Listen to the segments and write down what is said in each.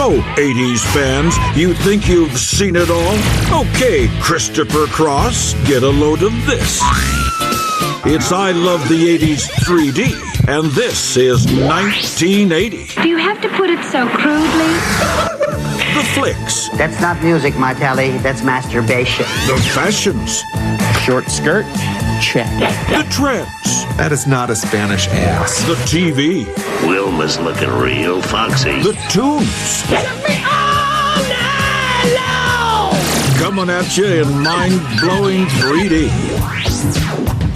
So, 80s fans, you think you've seen it all? Okay, Christopher Cross, get a load of this. It's I Love the 80s 3D, and this is 1980. Do you have to put it so crudely? The flicks. That's not music, Martelli. That's masturbation. The fashions. Short skirt? Check. The trends. That is not a Spanish ass. The TV. Wilma's looking real foxy. The tunes. Coming at you in mind-blowing 3D.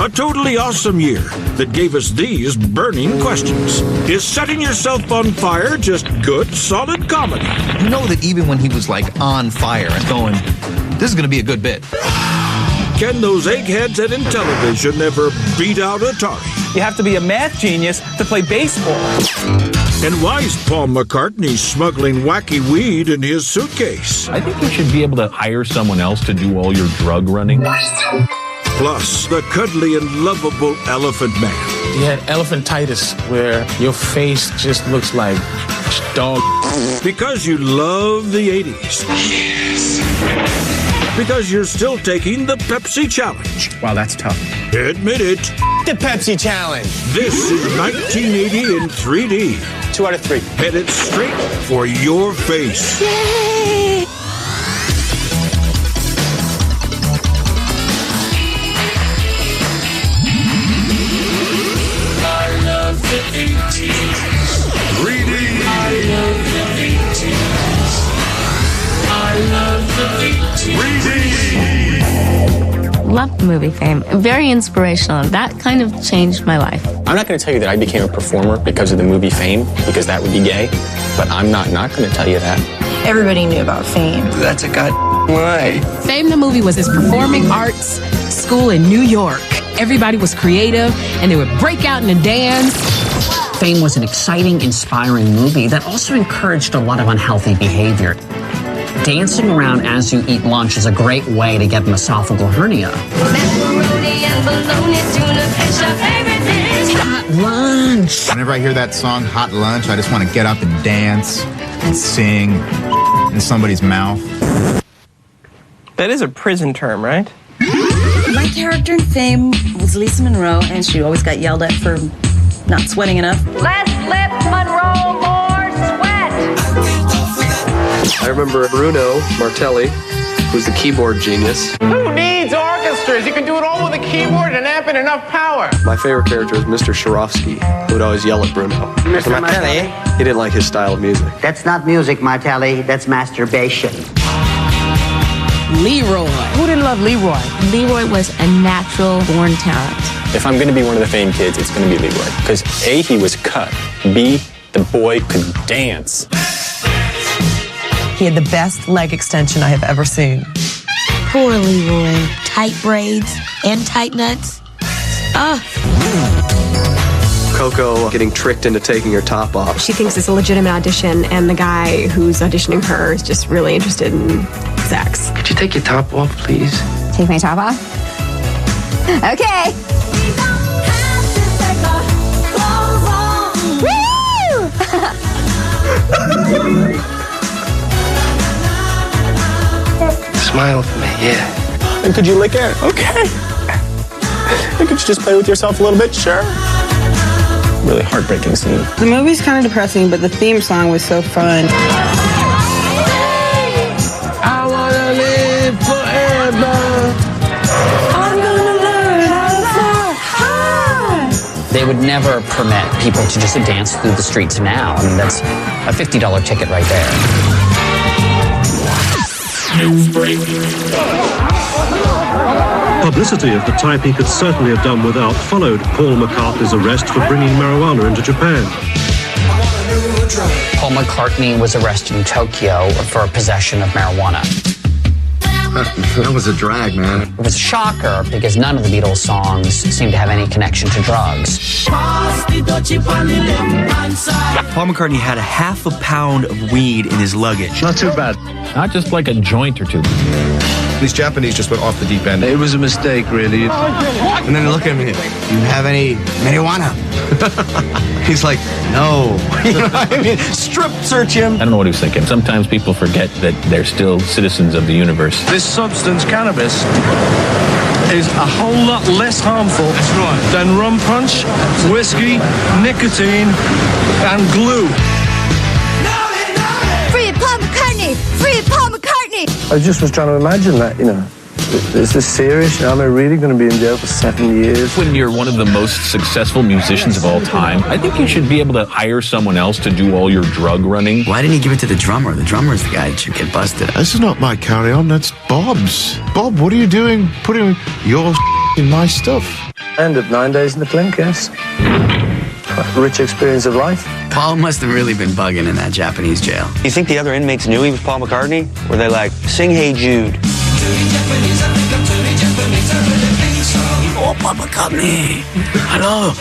A totally awesome year that gave us these burning questions. Is setting yourself on fire just good, solid comedy? You know that even when he was like on fire and going, this is going to be a good bit. Can those eggheads at Intellivision ever beat out Atari? You have to be a math genius to play baseball. And why is Paul McCartney smuggling wacky weed in his suitcase? I think you should be able to hire someone else to do all your drug running. Plus, the cuddly and lovable Elephant Man. You had elephantitis, where your face just looks like dog. Because you love the 80s. Yes. Because you're still taking the Pepsi Challenge. Wow, that's tough. Admit it. The Pepsi Challenge. This is 1980 in 3D. 2 out of 3. Headed straight for your face. Yay! I love the 80s. 3D. I love the 80s. I love the 80s. 3D. Loved movie Fame. Very inspirational. That kind of changed my life. I'm not going to tell you that I became a performer because of the movie Fame, because that would be gay. But I'm not going to tell you that. Everybody knew about Fame. That's a god lie. Fame the movie was this performing arts school in New York. Everybody was creative, and they would break out in a dance. Fame was an exciting, inspiring movie that also encouraged a lot of unhealthy behavior. Dancing around as you eat lunch is a great way to get an esophageal hernia. Hot lunch. Whenever I hear that song, Hot Lunch, I just want to get up and dance and sing in somebody's mouth. That is a prison term, right? My character in Fame was Lisa Monroe, and she always got yelled at for not sweating enough. Less lip, Monroe, more sweat. I remember Bruno Martelli, who's the keyboard genius. Who needs orchestras? You can do it all with a keyboard and amp and enough power. My favorite character is Mr. Sharovsky, who would always yell at Bruno. Mr. Martelli? He didn't like his style of music. That's not music, Martelli. That's masturbation. Leroy. Who didn't love Leroy? Leroy was a natural-born talent. If I'm going to be one of the Fame kids, it's going to be Leroy. Because A, he was cut. B, the boy could dance. He had the best leg extension I have ever seen. Poor Leroy. Tight braids and tight nuts. Coco getting tricked into taking her top off. She thinks it's a legitimate audition, and the guy who's auditioning her is just really interested in sex. Could you take your top off, please? Take my top off? Okay. Smile for me, yeah. And could you lick it? Okay. And could you just play with yourself a little bit? Sure. Really heartbreaking scene. The movie's kind of depressing, but the theme song was so fun. I wanna live forever. I'm gonna learn how to fly high. They would never permit people to just dance through the streets now. I mean, that's a $50 ticket right there. Publicity of the type he could certainly have done without followed Paul McCartney's arrest for bringing marijuana into Japan. Paul McCartney was arrested in Tokyo for possession of marijuana. That was a drag, man. It was a shocker because none of the Beatles songs seemed to have any connection to drugs. Paul McCartney had a half a pound of weed in his luggage. Not too bad. Not just like a joint or two. These Japanese just went off the deep end. It was a mistake, really. And then look at me. Do you have any marijuana? He's like, no. You know what I mean? Strip search him. I don't know what he was thinking. Sometimes people forget that they're still citizens of the universe. This substance, cannabis, is a whole lot less harmful than rum punch, whiskey, nicotine, and glue. Free Paul McCartney! Free Paul McCartney! I just was trying to imagine that, you know. Is this serious? Am I really going to be in jail for 7 years? When you're one of the most successful musicians of all time, I think you should be able to hire someone else to do all your drug running. Why didn't he give it to the drummer? The drummer's the guy that should get busted. This is not my carry-on, that's Bob's. Bob, what are you doing putting your in my stuff? End of 9 days in the clink, yes. A rich experience of life. Paul must have really been bugging in that Japanese jail. You think the other inmates knew he was Paul McCartney? Were they like, sing Hey Jude? Oh, Paul McCartney. Hello.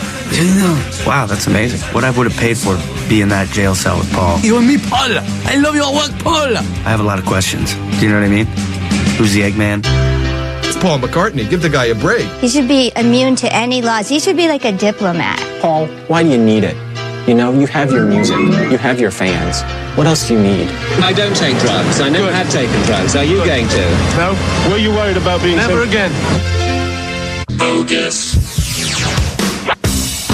Wow, that's amazing. What I would have paid for being in that jail cell with Paul. You and me, Paul. I love your work, Paul. I have a lot of questions. Do you know what I mean? Who's the Eggman? It's Paul McCartney. Give the guy a break. He should be immune to any laws. He should be like a diplomat. Paul, why do you need it? You know, you have your music. You have your fans. What else do you need? I don't take drugs. I never have taken drugs. Are you going to? No? Were you worried about being... Never again. Bogus.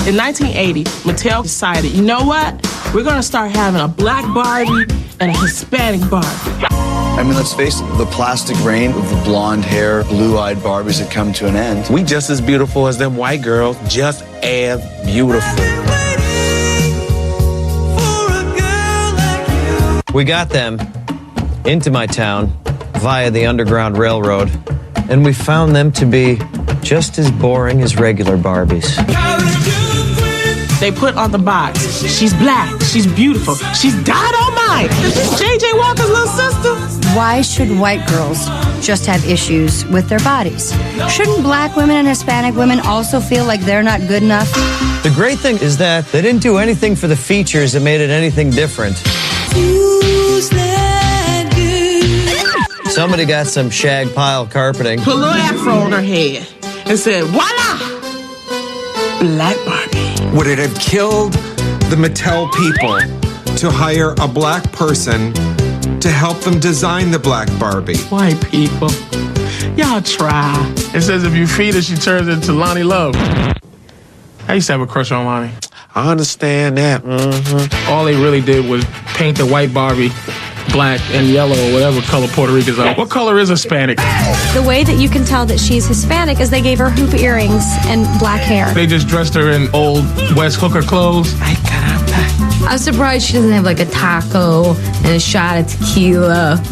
In 1980, Mattel decided, you know what? We're going to start having a black Barbie and a Hispanic Barbie. I mean, let's face it, the plastic reign of the blonde hair, blue-eyed Barbies had come to an end. We just as beautiful as them white girls, just as beautiful. We got them into my town via the Underground Railroad, and we found them to be just as boring as regular Barbies. They put on the box, she's black, she's beautiful, she's dynamite. Is this J.J. Walker's little sister? Why should white girls just have issues with their bodies? Shouldn't black women and Hispanic women also feel like they're not good enough? The great thing is that they didn't do anything for the features that made it anything different. Somebody got some shag pile carpeting. Put a little afro on her head and said, voila! Black Barbie. Would it have killed the Mattel people to hire a black person to help them design the black Barbie? White people, y'all try. It says if you feed her, she turns into Lonnie Love. I used to have a crush on Lonnie. I understand that. All they really did was paint the white Barbie black and yellow or whatever color Puerto Ricans are. What color is Hispanic? The way that you can tell that she's Hispanic is they gave her hoop earrings and black hair. They just dressed her in old West Hooker clothes. I'm surprised she doesn't have like a taco and a shot of tequila.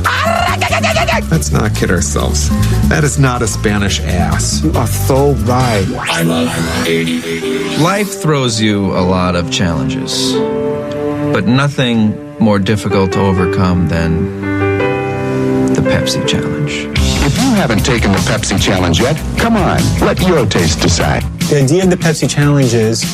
Let's not kid ourselves. That is not a Spanish ass. You are so right. I love 80. Life throws you a lot of challenges, but nothing more difficult to overcome than the Pepsi challenge. If you haven't taken the Pepsi challenge yet, come on, let your taste decide. The idea of the Pepsi challenge is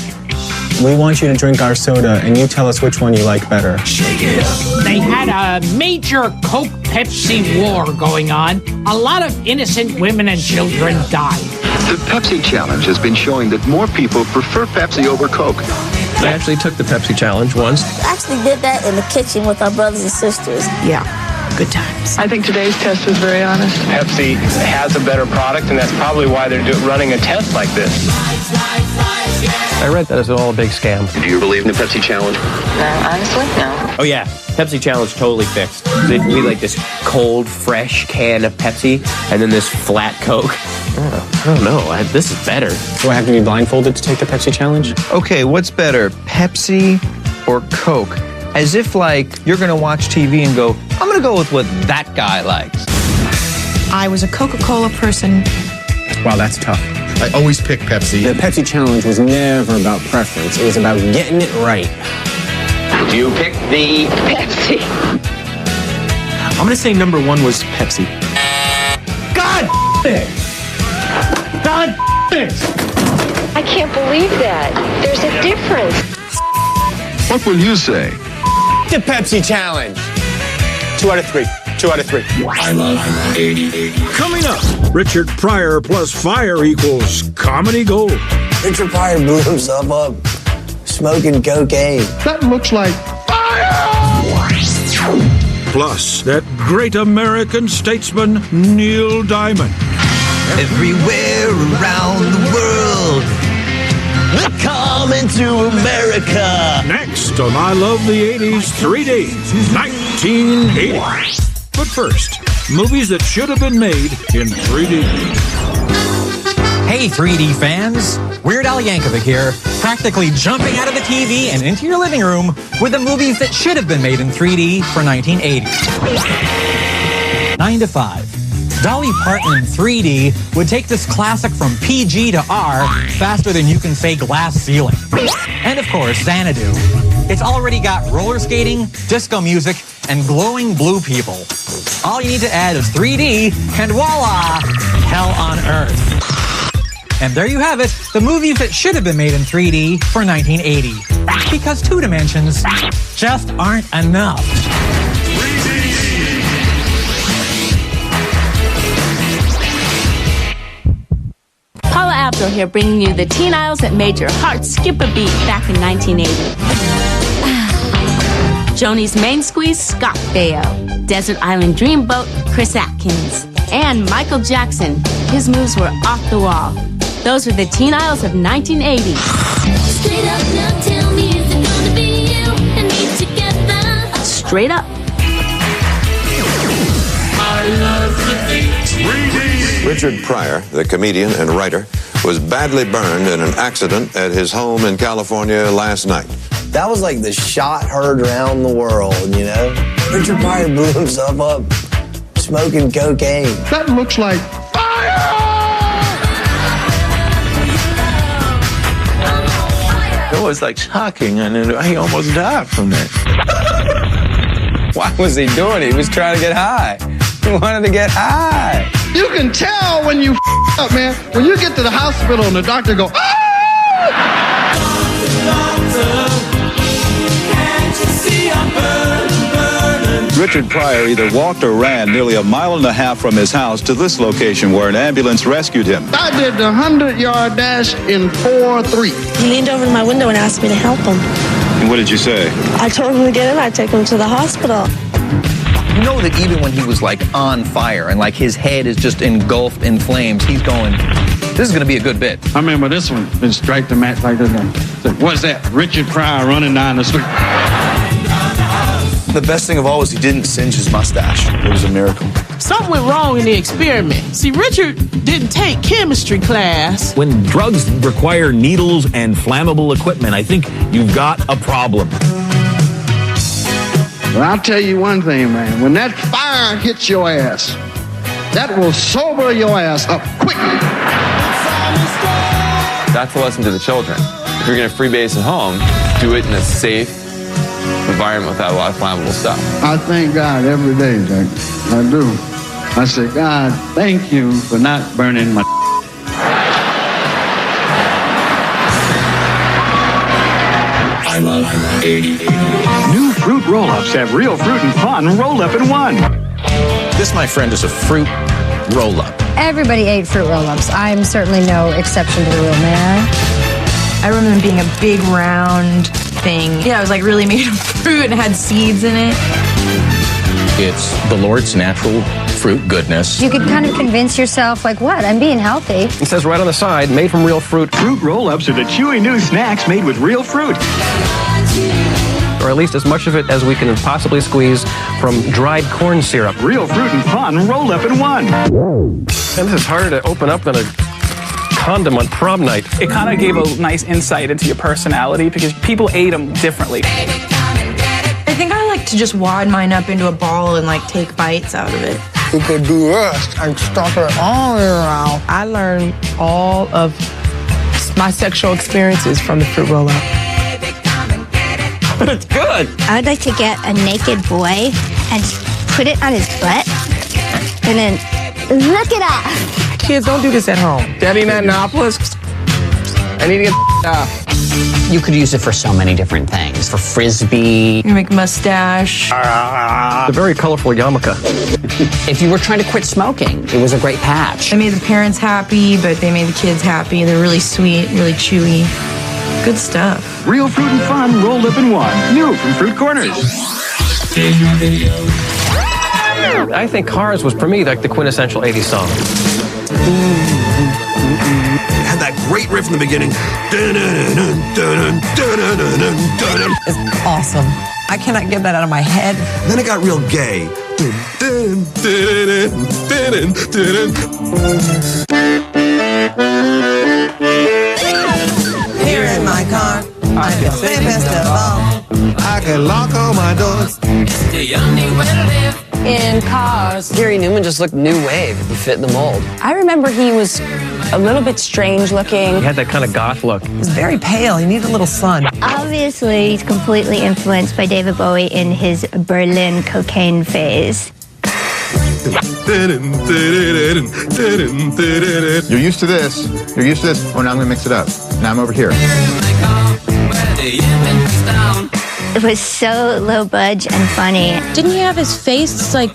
we want you to drink our soda and you tell us which one you like better. Shake it up. They had a major Coke-Pepsi war going on. A lot of innocent women and children died. The Pepsi challenge has been showing that more people prefer Pepsi over Coke. I actually took the Pepsi challenge once. I actually did that in the kitchen with our brothers and sisters. Yeah, good times. I think today's test was very honest. Pepsi has a better product, and that's probably why they're running a test like this. I read that it's all a big scam. Do you believe in the Pepsi challenge? No, honestly, no. Oh yeah, Pepsi challenge totally fixed. We like this cold, fresh can of Pepsi, and then this flat Coke. I don't know. This is better. Do I have to be blindfolded to take the Pepsi challenge? Okay, what's better, Pepsi or Coke? As if, like, you're going to watch TV and go, I'm going to go with what that guy likes. I was a Coca-Cola person. Wow, that's tough. I always pick Pepsi. The Pepsi challenge was never about preference. It was about getting it right. You picked the Pepsi. I'm going to say number one was Pepsi. God it! God it! I can't believe that. There's a difference. What will you say? The Pepsi challenge. 2 out of 3. 2 out of 3. I love 80. Coming up, Richard Pryor plus fire equals comedy gold. Richard Pryor blew himself up. smoking cocaine. That looks like Plus, that great American statesman, Neil Diamond. Everywhere around the world, coming to America. Next on I Love the 80s 3D, 1980. But first, movies that should have been made in 3D. Hey 3D fans, Weird Al Yankovic here, practically jumping out of the TV and into your living room with the movies that should have been made in 3D for 1980. 9 to 5. Dolly Parton in 3D would take this classic from PG to R faster than you can say glass ceiling. And of course, Xanadu. It's already got roller skating, disco music, and glowing blue people. All you need to add is 3D, and voila, hell on earth. And there you have it, the movies that should have been made in 3D for 1980. Because 2 dimensions just aren't enough. Paula Abdul here, bringing you the teen idols that made your heart skip a beat back in 1980. Joni's Main Squeeze, Scott Baio. Desert Island Dreamboat, Chris Atkins. And Michael Jackson. His moves were off the wall. Those were the teen idols of 1980. Straight up, now tell me, is it gonna be you and me together? Straight up. I love the 3D. Richard Pryor, the comedian and writer, was badly burned in an accident at his home in California last night. That was like the shot heard around the world, you know? Richard Pryor blew himself up smoking cocaine. that looks like It was like shocking, and he almost died from that. Why was he doing it? He was trying to get high. He wanted to get high. You can tell when you up, man. When you get to the hospital and the doctor go, Richard Pryor either walked or ran nearly a mile and a half from his house to this location where an ambulance rescued him. I did the 100-yard dash in 4.3. He leaned over to my window and asked me to help him. And what did you say? I told him to get in. I'd take him to the hospital. You know that even when he was like on fire and like his head is just engulfed in flames, he's going, this is going to be a good bit. I remember this one been straight to Matt like this. Said, what's that? Richard Pryor running down the street. The best thing of all was he didn't singe his mustache. It was a miracle. Something went wrong in the experiment. See, Richard didn't take chemistry class. When drugs require needles and flammable equipment, I think you've got a problem. But I'll tell you one thing, man. When that fire hits your ass, that will sober your ass up quickly. That's the lesson to the children. If you're going to freebase at home, do it in a safe environment without a lot of flammable stuff. I thank God every day, Jack. I do. I say, God, thank you for not burning my... I love 80. New fruit roll-ups have real fruit and fun rolled up in one. This, my friend, is a fruit roll-up. Everybody ate fruit roll-ups. I'm certainly no exception to the rule, may I? I remember them being a big round thing. Yeah, it was like really made of fruit and had seeds in it. It's the Lord's natural fruit goodness. You could kind of convince yourself, like, what? I'm being healthy. It says right on the side, made from real fruit. Fruit roll-ups are the chewy new snacks made with real fruit. Or at least as much of it as we can possibly squeeze from dried corn syrup. Real fruit and fun rolled up in one. And this is harder to open up than a condom on prom night. It kind of gave a nice insight into your personality because people ate them differently. I think I like to just wad mine up into a ball and like take bites out of it. You could do this and stuff it all around. I learned all of my sexual experiences from the fruit roll-up. It's good. I'd like to get a naked boy and put it on his butt and then look it up. Kids, don't do this at home. Daddy Nanopoulos, I need to get off. You could use it for so many different things. For frisbee. You make mustache. The very colorful yarmulke. If you were trying to quit smoking, it was a great patch. They made the parents happy, but they made the kids happy. They're really sweet, really chewy. Good stuff. Real fruit and fun rolled up in one. New from Fruit Corners. I think Cars was, for me, like the quintessential 80s song. It had that great riff in the beginning. It's awesome. I cannot get that out of my head. Then it got real gay. Here in my car, I feel safest of all. I can lock all my doors. In Cars, Gary Newman just looked new wave. He fit the mold. I remember he was a little bit strange looking. He had that kind of goth look. He was very pale. He needed a little sun. Obviously, he's completely influenced by David Bowie in his Berlin cocaine phase. You're used to this. You're used to this. Oh, now I'm going to mix it up. Now I'm over here. It was so low budge and funny. Didn't he have his face like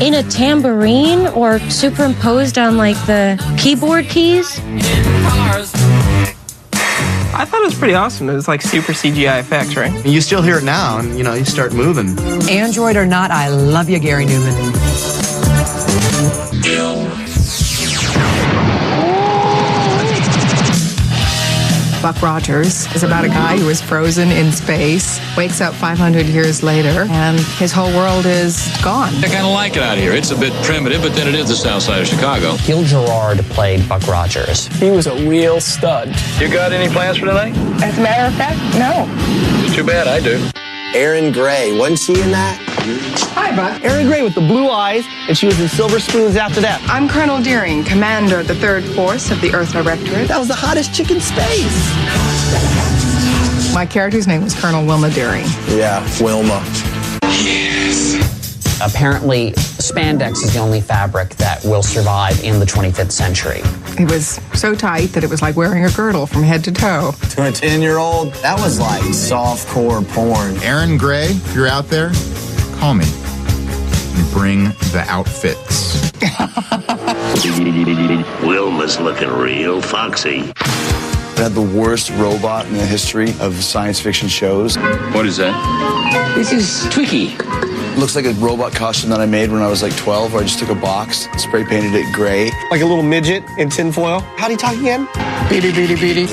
in a tambourine or superimposed on like the keyboard keys? I thought it was pretty awesome. It was like super CGI effects, right? You still hear it now, and you know, you start moving. Android or not, I love you, Gary Newman. Buck Rogers is about a guy who is frozen in space, wakes up 500 years later, and his whole world is gone. I kind of like it out here. It's a bit primitive, but then it is the south side of Chicago. Gil Gerard played Buck Rogers. He was a real stud. You got any plans for tonight? As a matter of fact, no. Too bad, I do. Erin Gray, wasn't she in that? Hi, Buck. Erin Gray with the blue eyes, and she was in Silver Spoons after that. I'm Colonel Deering, commander of the 3rd Force of the Earth Directorate. That was the hottest chick in space. My character's name was Colonel Wilma Deering. Yeah, Wilma. Yes. Apparently, spandex is the only fabric that will survive in the 25th century. It was so tight that it was like wearing a girdle from head to toe. To a 10-year-old, that was like softcore porn. Erin Gray, if you're out there, call me. And bring the outfits. Wilma's looking real foxy. It had the worst robot in the history of science fiction shows. What is that? This is Twiki. Looks like a robot costume that I made when I was like 12, where I just took a box, spray painted it gray. Like a little midget in tinfoil. How'd he talk again? Beady, beady, beady.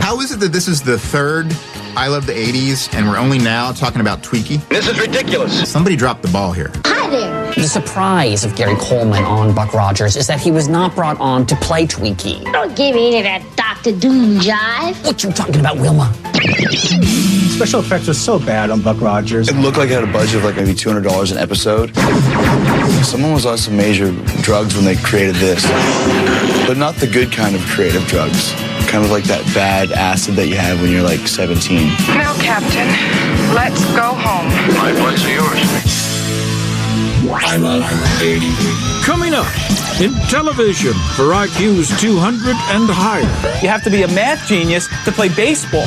How is it that this is the third I Love the 80s, and we're only now talking about Tweaky? This is ridiculous. Somebody dropped the ball here. Hi there. The surprise of Gary Coleman on Buck Rogers is that he was not brought on to play Tweaky. Don't give me any of that Dr. Doom jive. What you talking about, Wilma? Special effects are so bad on Buck Rogers. It looked like it had a budget of like maybe $200 an episode. Someone was on some major drugs when they created this, but not the good kind of creative drugs. Kind of like that bad acid that you have when you're like 17. No, Captain. Let's go home. My place or yours? I love 80. Coming up, Intellivision for IQs 200 and higher. You have to be a math genius to play baseball.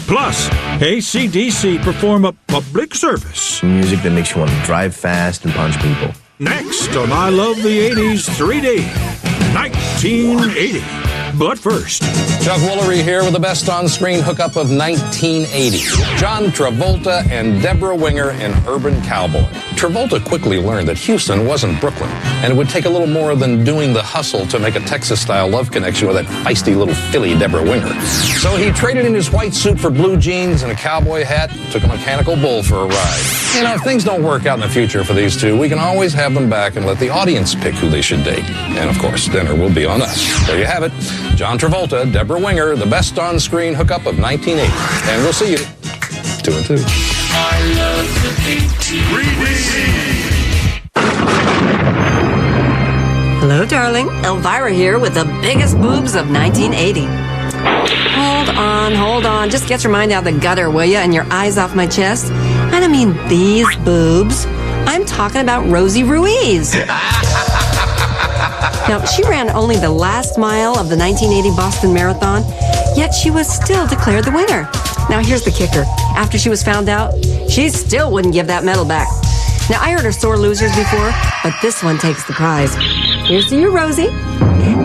Plus, AC/DC perform a public service. Music that makes you want to drive fast and punch people. Next on I Love the 80s 3D, 1980. But first, Chuck Woolery here with the best on-screen hookup of 1980. John Travolta and Deborah Winger in Urban Cowboy. Travolta quickly learned that Houston wasn't Brooklyn, and it would take a little more than doing the hustle to make a Texas-style love connection with that feisty little filly Deborah Winger. So he traded in his white suit for blue jeans and a cowboy hat, took a mechanical bull for a ride. You know, if things don't work out in the future for these two, we can always have them back and let the audience pick who they should date. And of course, dinner will be on us. There you have it. John Travolta, Deborah Winger, the best on-screen hookup of 1980. And we'll see you 2 and 2. I love the 80s. Hello, darling. Elvira here with the biggest boobs of 1980. Hold on. Just get your mind out of the gutter, will ya? And your eyes off my chest. I don't mean these boobs. I'm talking about Rosie Ruiz. Now, she ran only the last mile of the 1980 Boston Marathon, yet she was still declared the winner. Now, here's the kicker. After she was found out, she still wouldn't give that medal back. Now, I heard her sore losers before, but this one takes the prize. Here's to you, Rosie.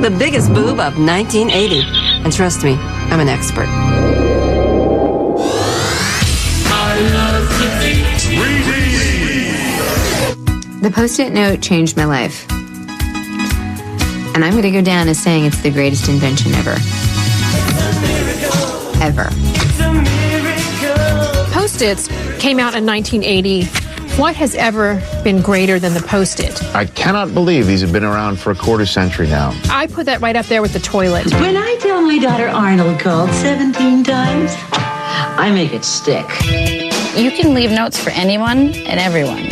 The biggest boob of 1980. And trust me, I'm an expert. I love the beat. 3D. The Post-it note changed my life. And I'm going to go down as saying it's the greatest invention ever. Ever. Post-its came out in 1980. What has ever been greater than the Post-it? I cannot believe these have been around for a quarter century now. I put that right up there with the toilet. When I tell my daughter Arnold called 17 times, I make it stick. You can leave notes for anyone and everyone.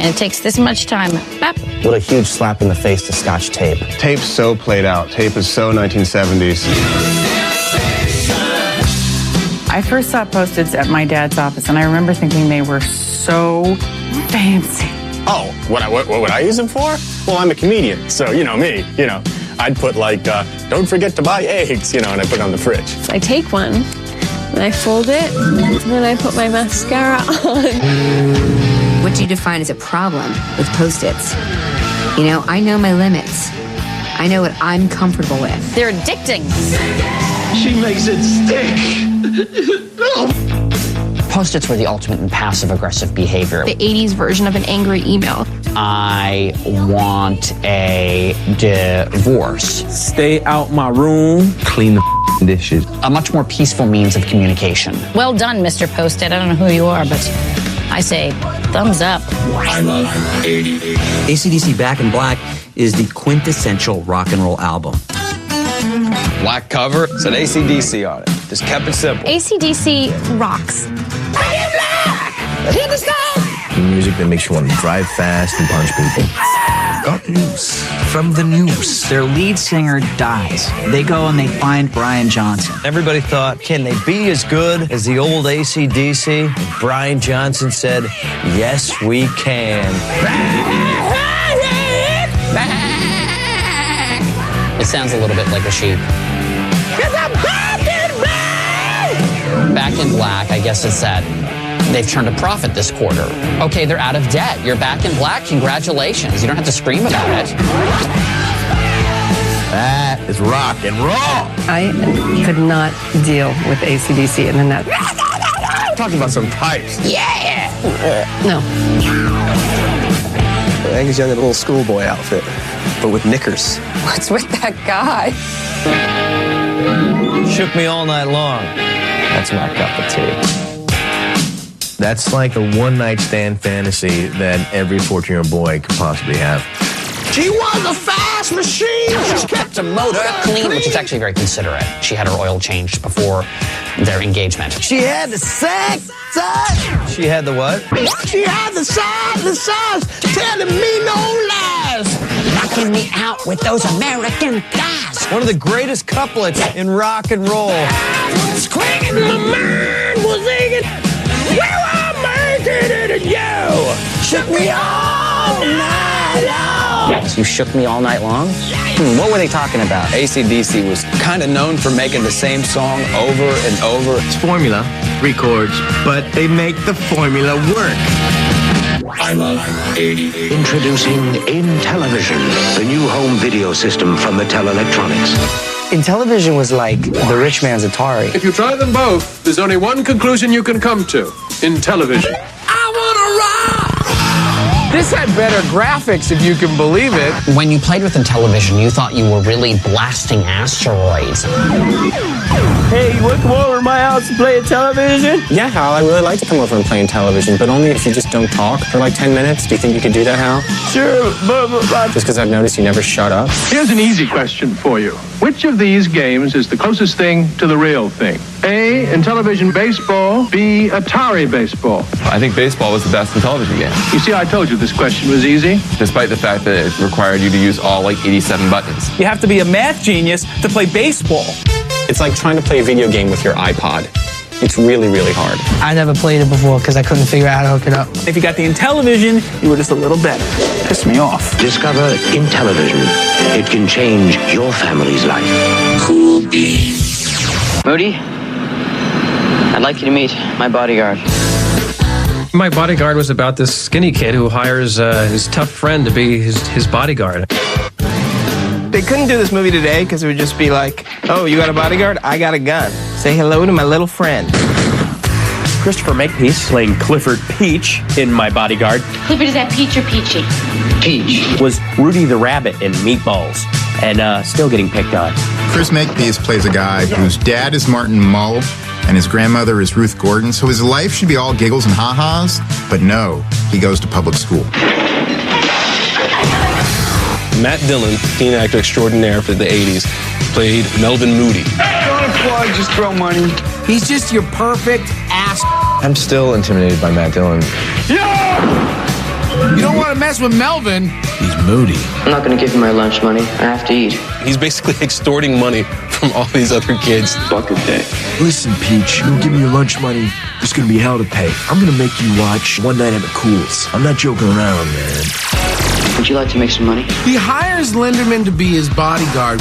And it takes this much time. Bap. What a huge slap in the face to Scotch tape. Tape's so played out. Tape is so 1970s. I first saw Post-its at my dad's office, and I remember thinking they were so fancy. Oh, what would I use them for? Well, I'm a comedian, so you know me. I'd put like, don't forget to buy eggs, and I put it on the fridge. So I take one, and I fold it, and then I put my mascara on. What do you define as a problem with Post-its? I know my limits. I know what I'm comfortable with. They're addicting. She makes it stick. Post-its were the ultimate in passive-aggressive behavior. The 80s version of an angry email. I want a divorce. Stay out my room. Clean the dishes. A much more peaceful means of communication. Well done, Mr. Post-it. I don't know who you are, but I say thumbs up. I love 80. AC/DC Back in Black is the quintessential rock and roll album. Black cover, said AC/DC on it. Just kept it simple. AC/DC rocks. Hit the stone! Music that makes you want to drive fast and punch people. Got news from the news. Their lead singer dies. They go and they find Brian Johnson. Everybody thought, can they be as good as the old AC/DC? And Brian Johnson said, yes, we can. It sounds a little bit like a sheep. Back in Black, I guess it's that they've turned a profit this quarter. Okay, they're out of debt. You're back in black. Congratulations. You don't have to scream about it. That is rock and roll. I could not deal with AC/DC and then that. Talking about some pipes. Yeah! No. Angus Young in a little schoolboy outfit, but with knickers. What's with that guy? Shook me all night long. That's my cup of tea. That's like a one-night stand fantasy that every 14-year-old boy could possibly have. She was a fast machine. She kept the motor clean, which is actually very considerate. She had her oil changed before their engagement. She had the sex, She had the what? She had the size, telling me no lies. Knocking me out with those American guys. One of the greatest couplets in rock and roll. Screaming, my mind was aching. Where I'm making it and you shook me all night long. You shook me all night long? What were they talking about? AC/DC was kind of known for making the same song over and over. It's formula, 3 chords, but they make the formula work. I love 80. Introducing Intellivision, the new home video system from Mattel Electronics. Intellivision was like the rich man's Atari. If you try them both, there's only one conclusion you can come to. Intellivision. I wanna rock! This had better graphics, if you can believe it. When you played with Intellivision, you thought you were really blasting asteroids. Hey, you want to come over to my house and play Intellivision? Yeah, Hal, I really like to come over and play Intellivision, but only if you just don't talk for like 10 minutes. Do you think you could do that, Hal? Sure, but... Just because I've noticed you never shut up. Here's an easy question for you. Which of these games is the closest thing to the real thing? A, Intellivision baseball, B, Atari baseball. I think baseball was the best Intellivision game. You see, I told you this question was easy. Despite the fact that it required you to use all like 87 buttons. You have to be a math genius to play baseball. It's like trying to play a video game with your iPod. It's really, really hard. I never played it before because I couldn't figure out how to hook it up. If you got the Intellivision, you were just a little better. Pissed me off. Discover Intellivision. It can change your family's life. Moody, I'd like you to meet my bodyguard. My bodyguard was about this skinny kid who hires his tough friend to be his bodyguard. They couldn't do this movie today because it would just be like, oh, you got a bodyguard? I got a gun. Say hello to my little friend. Christopher Makepeace, playing Clifford Peach in My Bodyguard. Clifford, is that Peach or Peachy? Peach. Was Rudy the Rabbit in Meatballs, and still getting picked on. Chris Makepeace plays a guy whose dad is Martin Mull and his grandmother is Ruth Gordon, so his life should be all giggles and ha-has, but no, he goes to public school. Matt Dillon, teen actor extraordinaire for the 80s, played Melvin Moody. Don't applaud, just throw money. He's just your perfect ass. I'm still intimidated by Matt Dillon. You don't want to mess with Melvin. He's moody. I'm not going to give you my lunch money. I have to eat. He's basically extorting money from all these other kids. Bucket day. Listen, Peach, you don't give me your lunch money, there's going to be hell to pay. I'm going to make you watch One Night at McCool's. I'm not joking around, man. Would you like to make some money? He hires Linderman to be his bodyguard.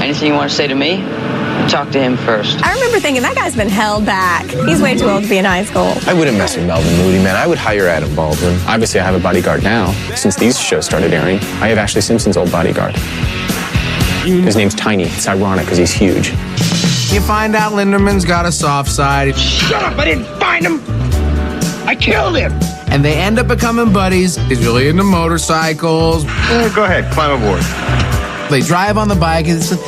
Anything you want to say to me? Talk to him first. I remember thinking, that guy's been held back. He's way too old to be in high school. I wouldn't mess with Melvin Moody, man. I would hire Adam Baldwin. Obviously, I have a bodyguard now. Since these shows started airing, I have Ashley Simpson's old bodyguard. His name's Tiny. It's ironic because he's huge. You find out Linderman's got a soft side. Shut up, I didn't find him. I killed him. And they end up becoming buddies. He's really into motorcycles. Go ahead, climb aboard. They drive on the bike and it's like,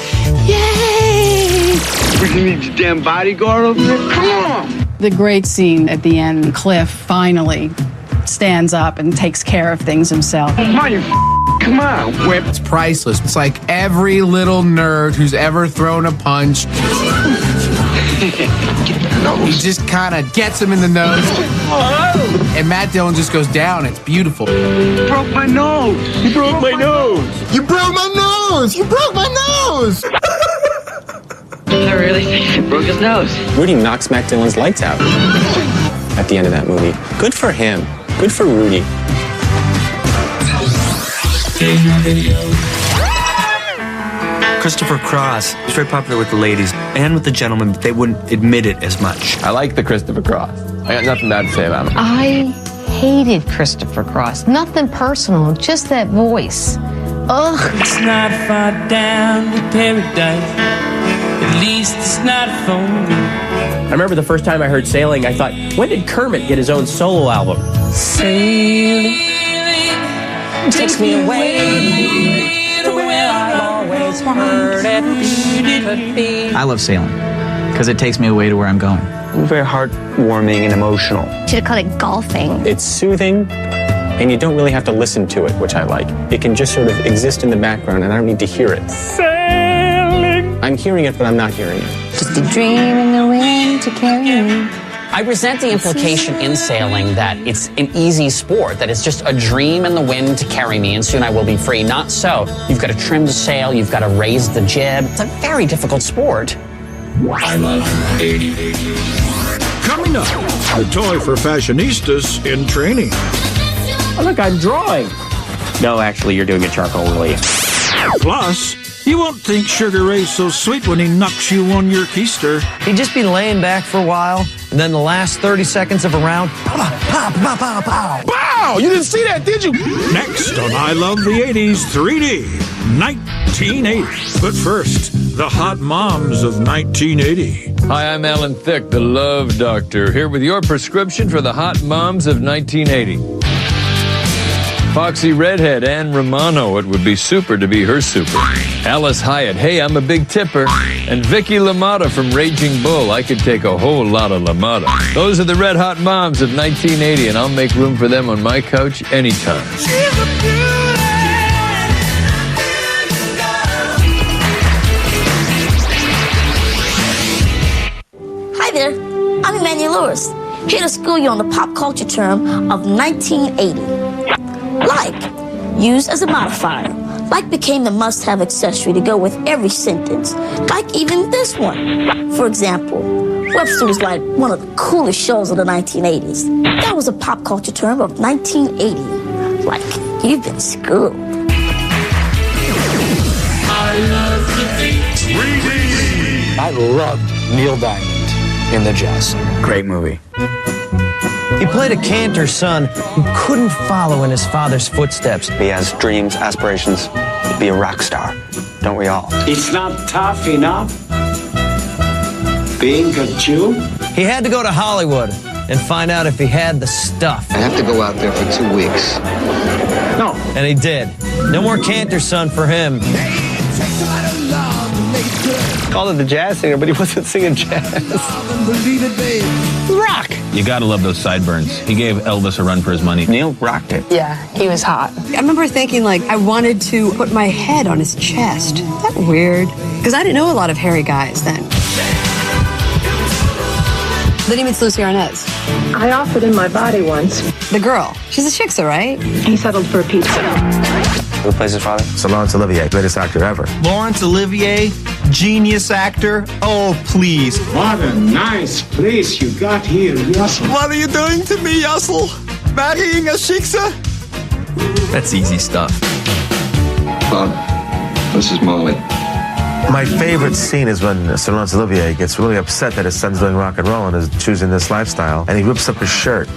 yay! We can need your damn bodyguard over there. Come on! The great scene at the end, Cliff finally stands up and takes care of things himself. Come on, you come on, whip. It's priceless. It's like every little nerd who's ever thrown a punch. He just kind of gets him in the nose. And Matt Dillon just goes down. It's beautiful. You broke my nose. You broke my nose. You broke my nose! You broke my nose! I really think he broke his nose. Rudy knocks Matt Dillon's lights out at the end of that movie. Good for him. Good for Rudy. Christopher Cross was very popular with the ladies and with the gentlemen, but they wouldn't admit it as much. I like the Christopher Cross. I got nothing bad to say about him. I hated Christopher Cross. Nothing personal, just that voice. Ugh. It's not far down to paradise. At least it's not for me. I remember the first time I heard Sailing, I thought, when did Kermit get his own solo album? Sailing takes me away to where I've always heard it could be. I love sailing because it takes me away to where I'm going. Very heartwarming and emotional. Should have called it golfing. It's soothing, and you don't really have to listen to it, which I like. It can just sort of exist in the background, and I don't need to hear it. Sailing. I'm hearing it, but I'm not hearing it. Just a dream in the wind to carry me. I resent the implication in sailing that it's an easy sport, that it's just a dream in the wind to carry me, and soon I will be free. Not so. You've got to trim the sail, you've got to raise the jib. It's a very difficult sport. I love 80. Coming up, the toy for fashionistas in training. Oh, look, I'm drawing. No, actually, you're doing a charcoal relief. Plus, you won't think Sugar Ray's so sweet when he knocks you on your keister. He'd just be laying back for a while, and then the last 30 seconds of a round, pow, pow, pow, pow, pow. Wow! You didn't see that, did you? Next on I Love the 80s 3D, 1980. But first, the hot moms of 1980. Hi, I'm Alan Thicke, the Love Doctor, here with your prescription for the hot moms of 1980. Foxy Redhead, Ann Romano, it would be super to be her super. Alice Hyatt, hey, I'm a big tipper. And Vicky LaMotta from Raging Bull, I could take a whole lot of LaMotta. Those are the red hot moms of 1980, and I'll make room for them on my couch anytime. Hi there, I'm Emmanuel Lewis, here to school you on the pop culture term of 1980. Like, used as a modifier. Like became the must-have accessory to go with every sentence. Like even this one. For example, Webster was like one of the coolest shows of the 1980s. That was a pop culture term of 1980. Like, you've been schooled. I love the 3D. I loved Neil Diamond in The Jazz Singer. Great movie. He played a cantor's son who couldn't follow in his father's footsteps. He has dreams, aspirations. be a rock star. Don't we all? It's not tough enough being a Jew? He had to go to Hollywood and find out if he had the stuff. I have to go out there for 2 weeks. No. And he did. No more Cantor Son for him. Called it the jazz singer, but he wasn't singing jazz. Rock! You gotta love those sideburns. He gave Elvis a run for his money. Neil rocked it. Yeah, he was hot. I remember thinking, like, I wanted to put my head on his chest. Is that weird? Because I didn't know a lot of hairy guys then. Then he meets Lucy Arnaz. I offered him my body once. The girl. She's a shiksa, right? He settled for a pizza. Who plays his father? It's Laurence Olivier, greatest actor ever. Laurence Olivier, genius actor. Oh, please. What a nice place you got here, Yussel. What are you doing to me, Yussel? Marrying a shiksa? That's easy stuff. Bob, this is Molly. My favorite scene is when Sir Laurence Olivier gets really upset that his son's doing rock and roll and is choosing this lifestyle, and he rips up his shirt.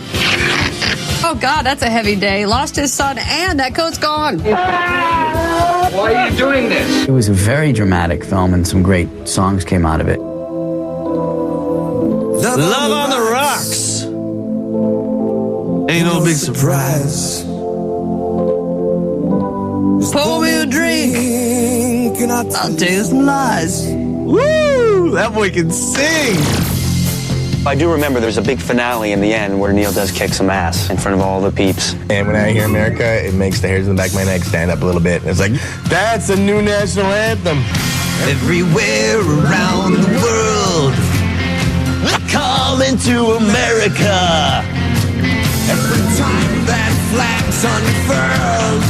Oh, God, that's a heavy day. Lost his son, and that coat's gone. Why are you doing this? It was a very dramatic film, and some great songs came out of it. Love on the Rocks. Ain't no big surprise. Pour me a drink, and I'll tell you some lies. Woo! That boy can sing. I do remember there's a big finale in the end where Neil does kick some ass in front of all the peeps. And when I hear America, it makes the hairs in the back of my neck stand up a little bit. It's like, that's a new national anthem. Everywhere around the world, coming to America. Every time that flag's unfurled,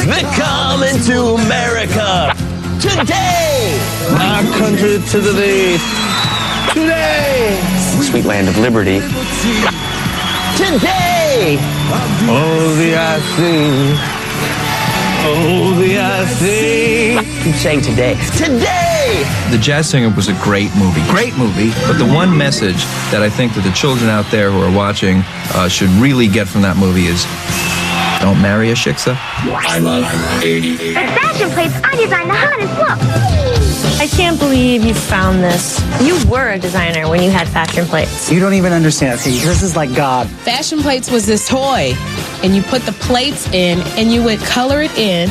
they're coming to America. Today, our country to the lead. Today, Sweet land of liberty. Today, oh the I see, oh the I see. Keep saying today. Today. The Jazz Singer was a great movie, but the one message that I think that the children out there who are watching should really get from that movie is don't marry a shiksa. I love 80. The fashion plates, I designed the hottest look. I can't believe you found this. You were a designer when you had fashion plates. You don't even understand. See, this is like God. Fashion plates was this toy, and you put the plates in, and you would color it in,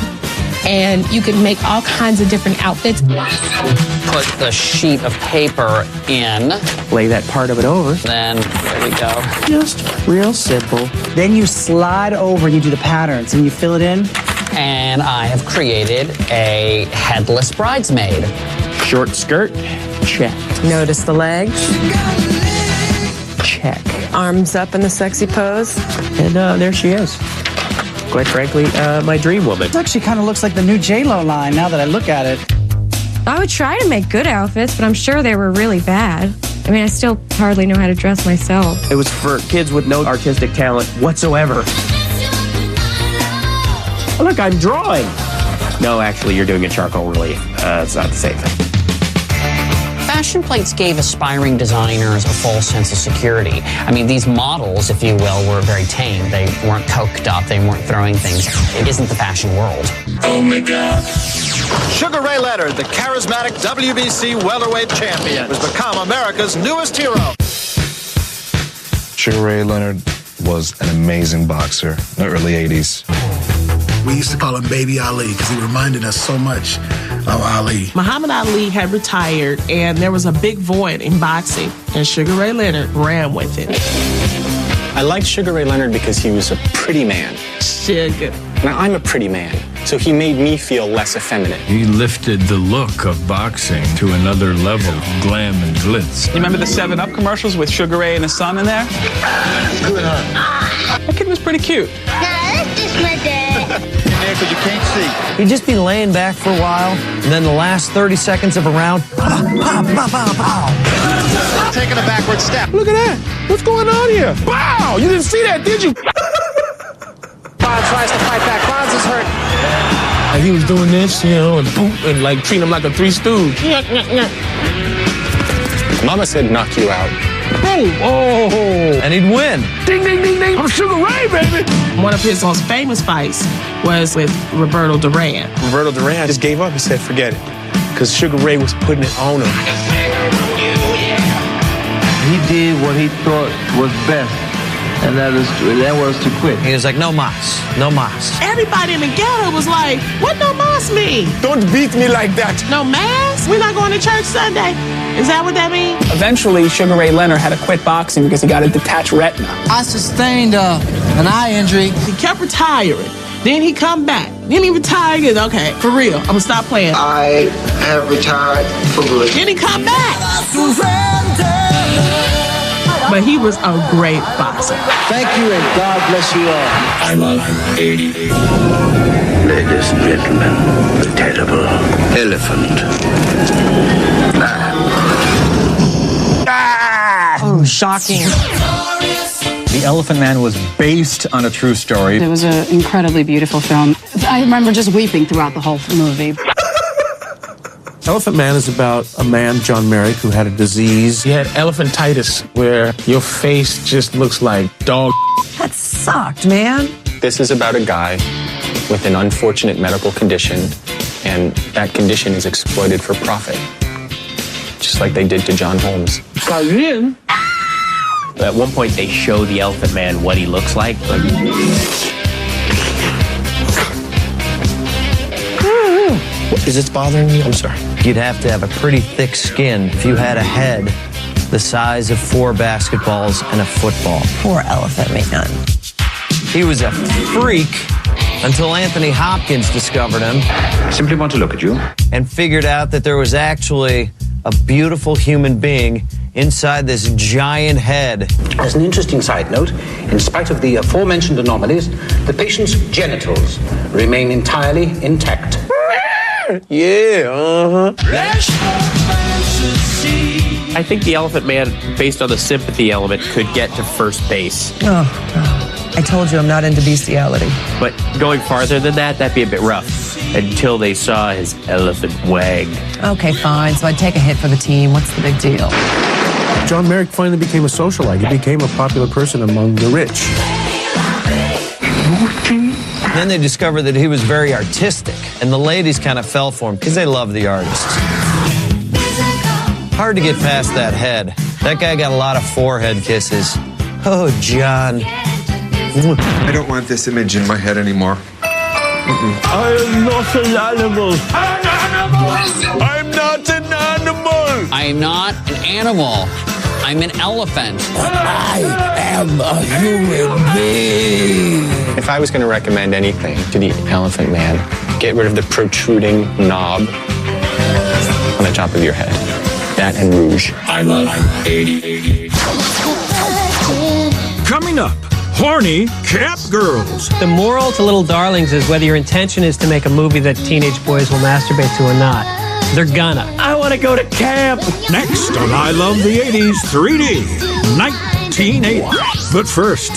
and you could make all kinds of different outfits. Put the sheet of paper in. Lay that part of it over. Then, there we go. Just real simple. Then you slide over, you do the patterns, and you fill it in. And I have created a headless bridesmaid. Short skirt, check. Notice the legs. Check. Arms up in the sexy pose. And there she is. Quite frankly, my dream woman. It actually kind of looks like the new J-Lo line now that I look at it. I would try to make good outfits, but I'm sure they were really bad. I mean, I still hardly know how to dress myself. It was for kids with no artistic talent whatsoever. Oh, look, I'm drawing. No, actually, you're doing a charcoal relief. It's not the same thing. Fashion plates gave aspiring designers a false sense of security. I mean, these models, if you will, were very tame. They weren't coked up. They weren't throwing things. It isn't the fashion world. Oh my God. Sugar Ray Leonard, the charismatic WBC welterweight champion, has become America's newest hero. Sugar Ray Leonard was an amazing boxer in the early 80s. We used to call him Baby Ali because he reminded us so much of Ali. Muhammad Ali had retired, and there was a big void in boxing, and Sugar Ray Leonard ran with it. I liked Sugar Ray Leonard because he was a pretty man. Sugar. Now, I'm a pretty man, so he made me feel less effeminate. He lifted the look of boxing to another level, glam and glitz. You remember the 7-Up commercials with Sugar Ray and his son in there? Good, huh? That kid was pretty cute. Now, that's just my dad. Yeah, because you can't see. He'd just be laying back for a while, and then the last 30 seconds of a round, Taking a backward step. Look at that. What's going on here? Wow! You didn't see that, did you? Bond tries to fight back. Bonds is hurt. And he was doing this, you know, and boom, and like treating him like a Three Stooge. Mama said knock you out. Boom! Oh! And he'd win. Ding, ding, ding, ding! I'm Sugar Ray, baby! One of his most famous fights was with Roberto Duran. Roberto Duran just gave up. He said, forget it. Because Sugar Ray was putting it on him. He did what he thought was best, and that was to quit. He was like, no mas, no mas. Everybody in the ghetto was like, what no mas mean? Don't beat me like that. No mass? We're not going to church Sunday. Is that what that means? Eventually, Sugar Ray Leonard had to quit boxing because he got a detached retina. I sustained an eye injury. He kept retiring. Then he come back. Then he retired again. Okay, for real, I'm gonna stop playing. I have retired for good. Then he come back. But he was a great boxer. Thank you, and God bless you all. I love 80. Ladies and gentlemen, the terrible elephant man. Oh, shocking. The Elephant Man was based on a true story. It was an incredibly beautiful film. I remember just weeping throughout the whole movie. Elephant Man is about a man, John Merrick, who had a disease. He had elephantitis, where your face just looks like dog. That sucked, man. This is about a guy with an unfortunate medical condition, and that condition is exploited for profit. Just like they did to John Holmes. At one point, they show the Elephant Man what he looks like. Is this bothering you? I'm sorry. You'd have to have a pretty thick skin if you had a head the size of 4 basketballs and a football. Poor elephant man. He was a freak until Anthony Hopkins discovered him. Simply want to look at you. And figured out that there was actually a beautiful human being inside this giant head. As an interesting side note, in spite of the aforementioned anomalies, the patient's genitals remain entirely intact. Yeah, I think the Elephant Man, based on the sympathy element, could get to first base. Oh, I told you I'm not into bestiality. But going farther than that, that'd be a bit rough. Until they saw his elephant wag. Okay, fine. So I'd take a hit for the team. What's the big deal? John Merrick finally became a socialite. He became a popular person among the rich. Then they discovered that he was very artistic, and the ladies kind of fell for him because they love the artists. Hard to get past that head. That guy got a lot of forehead kisses. Oh, John. I don't want this image in my head anymore. I am not an animal. I'm not an animal. I am not an animal. I'm an elephant. I am a human being. If I was going to recommend anything to the Elephant Man, get rid of the protruding knob on the top of your head. That and rouge. I love 80. Coming up, horny Cap Girls. The moral to Little Darlings is whether your intention is to make a movie that teenage boys will masturbate to or not. They're gonna. I want to go to camp. Next on I Love the 80s 3D, 1980. But first,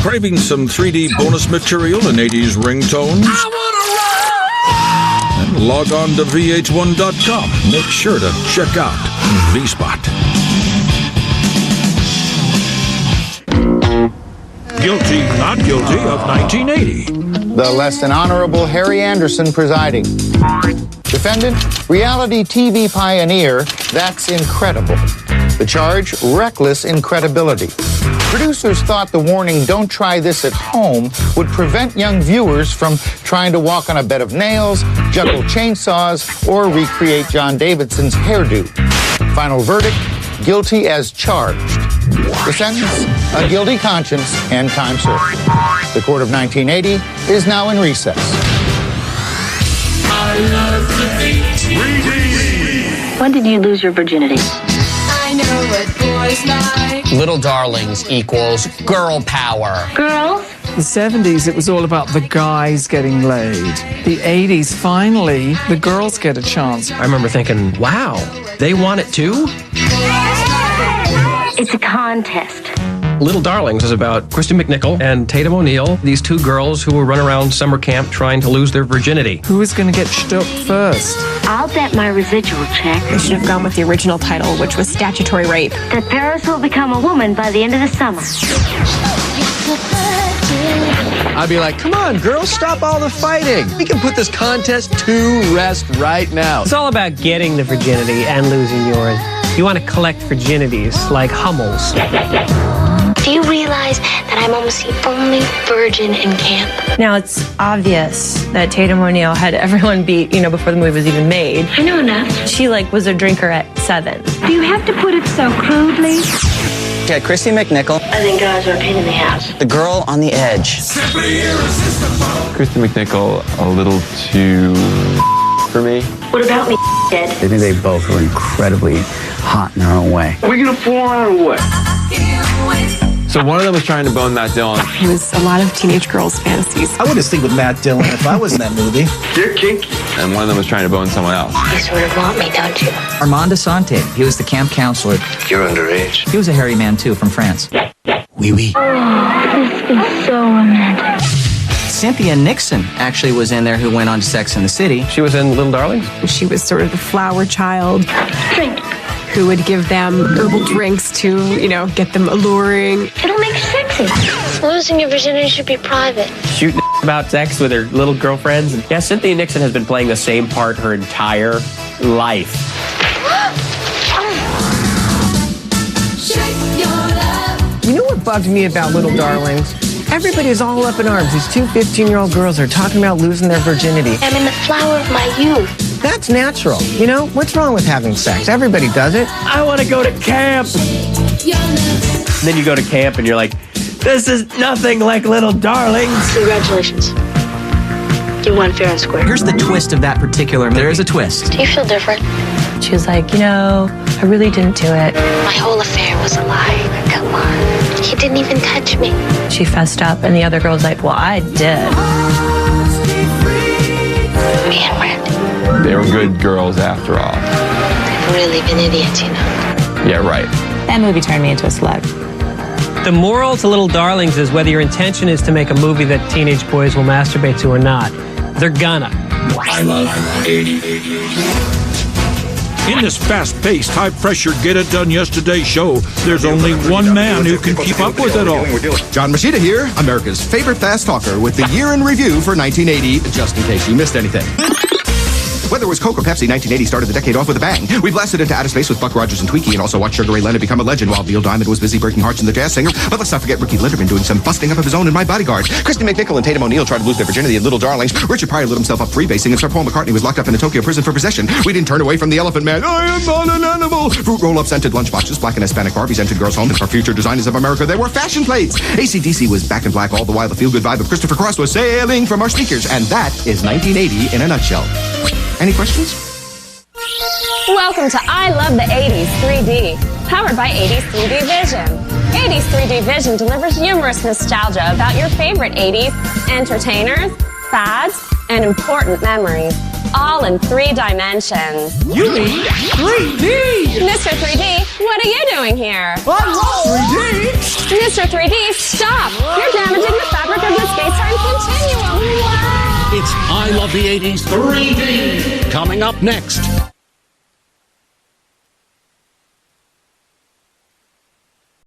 craving some 3D bonus material and 80s ringtones? And log on to VH1.com. Make sure to check out V-Spot. Guilty, not guilty of 1980. The less than honorable Harry Anderson presiding. Defendant, reality TV pioneer, that's incredible. The charge, reckless incredibility. Producers thought the warning, don't try this at home, would prevent young viewers from trying to walk on a bed of nails, juggle chainsaws, or recreate John Davidson's hairdo. Final verdict, guilty as charged. The sentence, a guilty conscience and time served. The court of 1980 is now in recess. I love the When did you lose your virginity? I know what boys like. Little Darlings equals girl power. Girls? The 70s, it was all about the guys getting laid. The 80s, finally, the girls get a chance. I remember thinking, wow, they want it too? It's a contest. Little Darlings is about Christy McNichol and Tatum O'Neal, these two girls who will run around summer camp trying to lose their virginity. Who is going to get stuck first? I'll bet my residual check. They should have gone with the original title, which was Statutory Rape. That Paris will become a woman by the end of the summer. I'd be like, come on, girls, stop all the fighting. We can put this contest to rest right now. It's all about getting the virginity and losing yours. You want to collect virginities like Hummels. Do you realize that I'm almost the only virgin in camp? Now, it's obvious that Tatum O'Neal had everyone beat, before the movie was even made. I know enough. She, was a drinker at 7. Do you have to put it so crudely? Okay, Christy McNichol. I think guys are a pain in the ass. The girl on the edge. Christy McNichol, a little too for me. What about me, Ed? I think they both were incredibly hot in their own way. Are we gonna fall out or what? So one of them was trying to bone Matt Dillon. It was a lot of teenage girls' fantasies. I would have stayed with Matt Dillon if I was in that movie. You're kinky. And one of them was trying to bone someone else. You sort of want me, don't you? Armand Asante, he was the camp counselor. You're underage. He was a hairy man, too, from France. Oui, oui. Oh, this is so romantic. Cynthia Nixon actually was in there, who went on to Sex and the City. She was in Little Darlings? She was sort of the flower child. Drink. Who would give them herbal drinks to, get them alluring. It'll make you sexy. Losing your virginity should be private. Shooting about sex with her little girlfriends. Yeah, Cynthia Nixon has been playing the same part her entire life. You know what bugged me about Little Darlings? Everybody's all up in arms. These two 15-year-old girls are talking about losing their virginity. I'm in the flower of my youth. That's natural. What's wrong with having sex? Everybody does it. I want to go to camp. And then you go to camp and you're like, this is nothing like Little Darlings. Congratulations. You won fair and square. Here's the twist of that particular movie. There is a twist. Do you feel different? She was like, I really didn't do it. My whole affair was a lie. Come on. He didn't even touch me. She fessed up, and the other girl was like, well, I did. Me and Randy. They were good girls after all. They've really been idiots, Yeah, right. That movie turned me into a slut. The moral to Little Darlings is whether your intention is to make a movie that teenage boys will masturbate to or not, they're gonna. I love 80s. In this fast-paced, high-pressure, get-it-done-yesterday show, there's only one man who can keep up with it all. John Machida here, America's favorite fast talker with the year in review for 1980, just in case you missed anything. Whether it was Coke or Pepsi, 1980 started the decade off with a bang. We blasted into outer space with Buck Rogers and Tweaky and also watched Sugar Ray Leonard become a legend while Neil Diamond was busy breaking hearts in the Jazz Singer. But let's not forget Ricky Linderman doing some busting up of his own in My Bodyguard. Christy McNichol and Tatum O'Neal tried to lose their virginity in Little Darlings. Richard Pryor lit himself up freebasing, and Sir Paul McCartney was locked up in a Tokyo prison for possession. We didn't turn away from the Elephant Man. I am not an animal. Fruit roll-up scented lunchboxes, black and Hispanic Barbies entered girls' homes. For future designers of America, there were fashion plates. AC/DC was back in black, all the while the feel-good vibe of Christopher Cross was sailing from our speakers. And that is 1980 in a nutshell. Any questions? Welcome to I Love the 80s 3D, powered by 80s 3D Vision. 80s 3D Vision delivers humorous nostalgia about your favorite 80s entertainers, fads, and important memories, all in 3 dimensions. You mean 3D? Mr. 3D, what are you doing here? I love 3D! Mr. 3D, stop! You're damaging the fabric of the space-time continuum. Wow! It's I Love the 80s 3D. Coming up next.